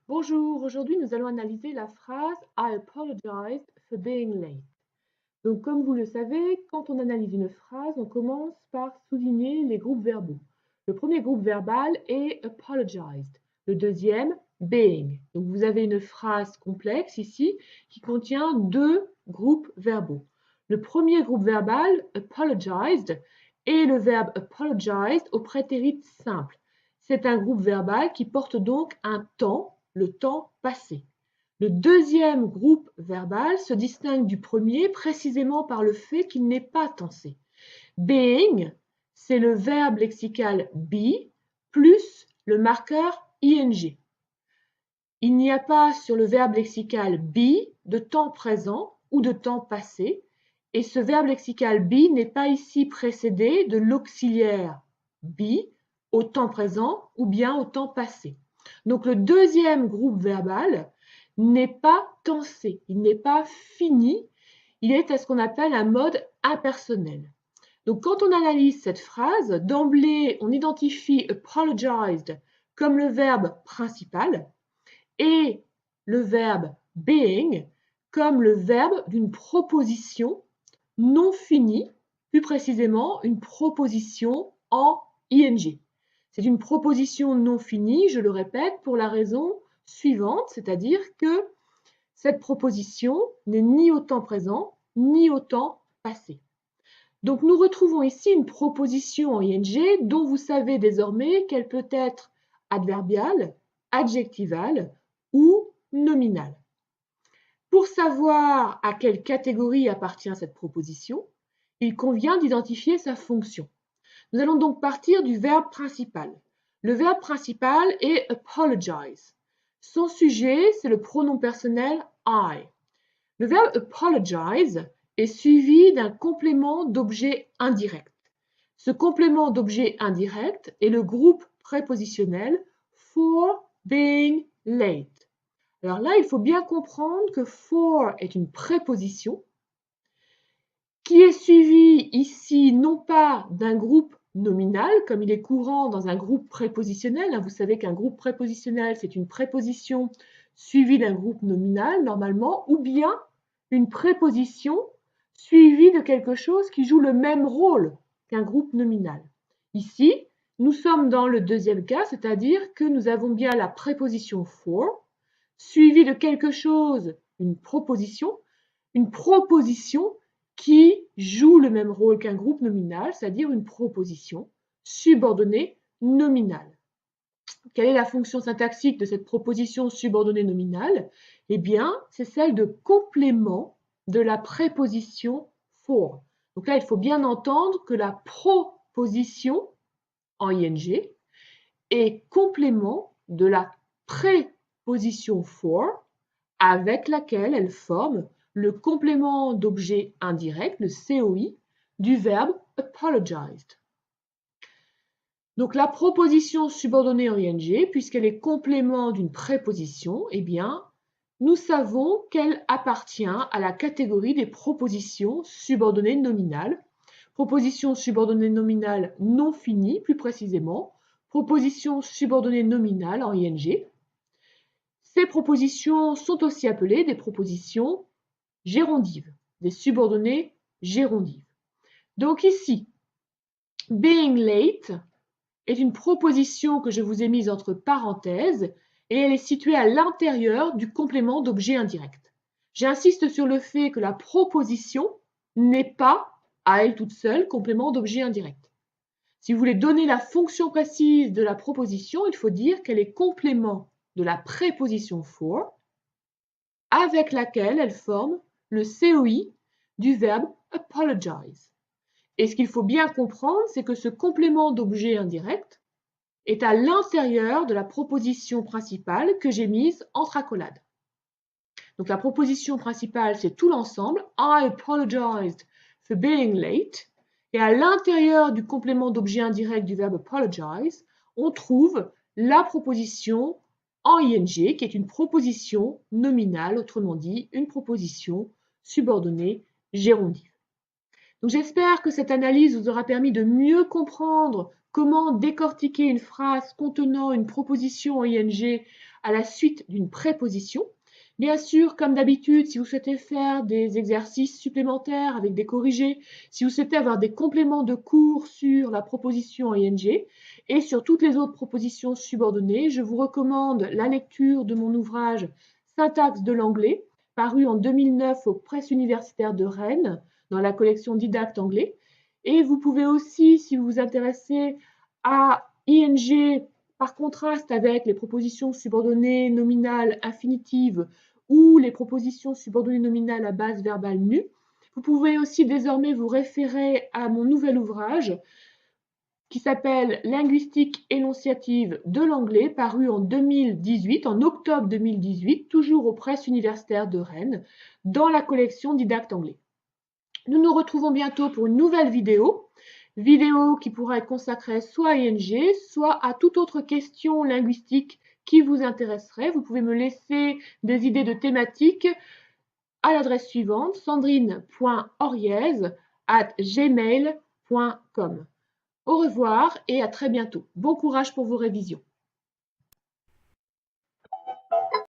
Bonjour, aujourd'hui nous allons analyser la phrase I apologize for being late. Donc comme vous le savez, quand on analyse une phrase, on commence par souligner les groupes verbaux. Le premier groupe verbal est apologized, le deuxième being. Donc vous avez une phrase complexe ici qui contient deux groupes verbaux. Le premier groupe verbal, apologized, est le verbe apologized au prétérit simple. C'est un groupe verbal qui porte donc un temps, le temps passé. Le deuxième groupe verbal se distingue du premier précisément par le fait qu'il n'est pas tensé. Being, c'est le verbe lexical be plus le marqueur ing. Il n'y a pas sur le verbe lexical be de temps présent ou de temps passé, et ce verbe lexical be n'est pas ici précédé de l'auxiliaire be au temps présent ou bien au temps passé. Donc le deuxième groupe verbal n'est pas tensé, il n'est pas fini, il est à ce qu'on appelle un mode impersonnel. Donc quand on analyse cette phrase, d'emblée on identifie apologized comme le verbe principal et le verbe being comme le verbe d'une proposition non finie, plus précisément une proposition en ing. C'est une proposition non finie, je le répète, pour la raison suivante, c'est-à-dire que cette proposition n'est ni au temps présent, ni au temps passé. Donc nous retrouvons ici une proposition en ing dont vous savez désormais qu'elle peut être adverbiale, adjectivale ou nominale. Pour savoir à quelle catégorie appartient cette proposition, il convient d'identifier sa fonction. Nous allons donc partir du verbe principal. Le verbe principal est apologize. Son sujet, c'est le pronom personnel I. Le verbe apologize est suivi d'un complément d'objet indirect. Ce complément d'objet indirect est le groupe prépositionnel for being late. Alors là, il faut bien comprendre que for est une préposition qui est suivie ici non pas d'un groupe nominal, comme il est courant dans un groupe prépositionnel. Vous savez qu'un groupe prépositionnel, c'est une préposition suivie d'un groupe nominal, normalement, ou bien une préposition suivie de quelque chose qui joue le même rôle qu'un groupe nominal. Ici, nous sommes dans le deuxième cas, c'est-à-dire que nous avons bien la préposition for, suivie de quelque chose, une proposition qui joue le même rôle qu'un groupe nominal, c'est-à-dire une proposition subordonnée nominale. Quelle est la fonction syntaxique de cette proposition subordonnée nominale? Eh bien, c'est celle de complément de la préposition for. Donc là, il faut bien entendre que la proposition en ing est complément de la préposition for avec laquelle elle forme le complément d'objet indirect, le COI, du verbe apologized. Donc la proposition subordonnée en ing, puisqu'elle est complément d'une préposition, eh bien, nous savons qu'elle appartient à la catégorie des propositions subordonnées nominales. Proposition subordonnée nominale non finie, plus précisément. Proposition subordonnée nominale en ing. Ces propositions sont aussi appelées des propositions gérondives, des subordonnées gérondives. Donc ici, being late est une proposition que je vous ai mise entre parenthèses et elle est située à l'intérieur du complément d'objet indirect. J'insiste sur le fait que la proposition n'est pas, à elle toute seule, complément d'objet indirect. Si vous voulez donner la fonction précise de la proposition, il faut dire qu'elle est complément de la préposition for avec laquelle elle forme le COI du verbe apologize. Et ce qu'il faut bien comprendre, c'est que ce complément d'objet indirect est à l'intérieur de la proposition principale que j'ai mise entre accolades. Donc la proposition principale, c'est tout l'ensemble. I apologized for being late. Et à l'intérieur du complément d'objet indirect du verbe apologize, on trouve la proposition en ing, qui est une proposition nominale, autrement dit, une proposition subordonnée gérondive. Donc j'espère que cette analyse vous aura permis de mieux comprendre comment décortiquer une phrase contenant une proposition en ing à la suite d'une préposition. Bien sûr, comme d'habitude, si vous souhaitez faire des exercices supplémentaires avec des corrigés, si vous souhaitez avoir des compléments de cours sur la proposition ing et sur toutes les autres propositions subordonnées, je vous recommande la lecture de mon ouvrage Syntaxe de l'anglais, paru en 2009 aux Presses universitaires de Rennes, dans la collection Didacte anglais. Et vous pouvez aussi, si vous vous intéressez à ing par contraste avec les propositions subordonnées nominales infinitives ou les propositions subordonnées nominales à base verbale nue, vous pouvez aussi désormais vous référer à mon nouvel ouvrage qui s'appelle Linguistique énonciative de l'anglais, paru en 2018, en octobre 2018, toujours aux Presses universitaires de Rennes, dans la collection Didacte anglais. Nous nous retrouvons bientôt pour une nouvelle vidéo qui pourra être consacrée soit à ing, soit à toute autre question linguistique qui vous intéresserait. Vous pouvez me laisser des idées de thématiques à l'adresse suivante, sandrine.oriez@gmail.com. Au revoir et à très bientôt. Bon courage pour vos révisions.